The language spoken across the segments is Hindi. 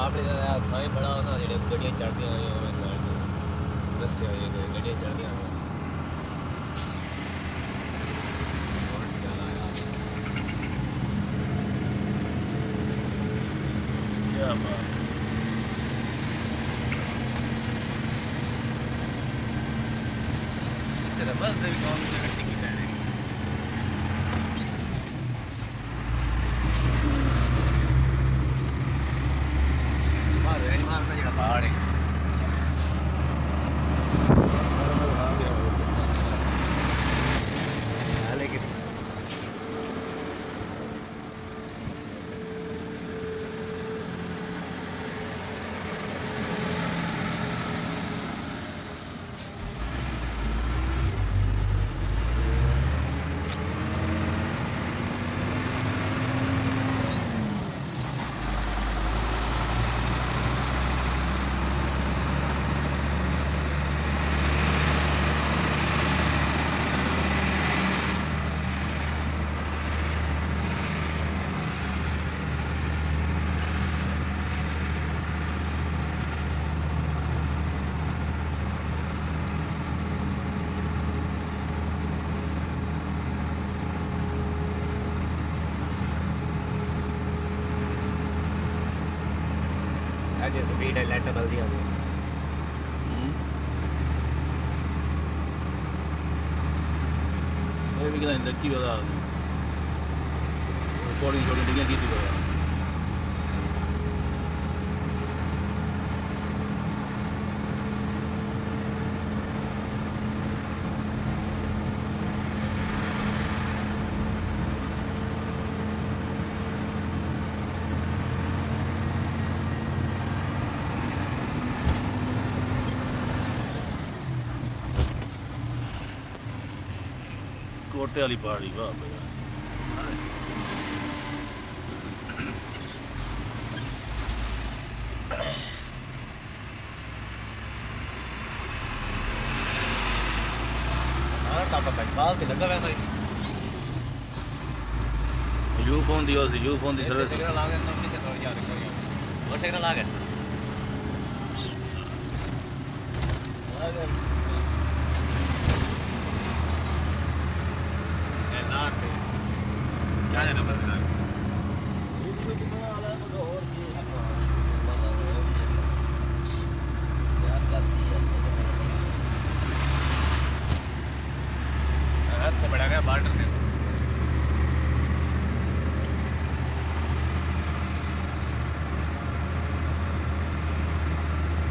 अपने थाई बड़ा होना जेडे गड्डियां चढ़दियां होइयां दस्सिया होइया कोई गड्डियां चढ़दियां क्या बात तेरा बस भी कौन सी जगह की है मार का जगह पहाड़ है आज स्पीड है लाइट बल दिया मैं भी कहना लक्की बता थोड़ी थोड़ी डिग्गियां की थी कोटे वाली पहाड़ी वाह भैया यू फोन दी सर्विस क्या है नंबर हाथ से बढ़ा गया बार्डर से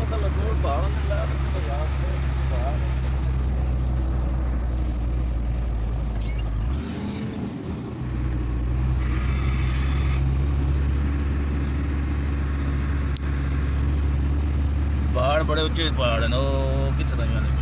पता लगो बाहर निकला तो यार पहाड़ बड़े ऊंचे पहाड़ हैं वो कितने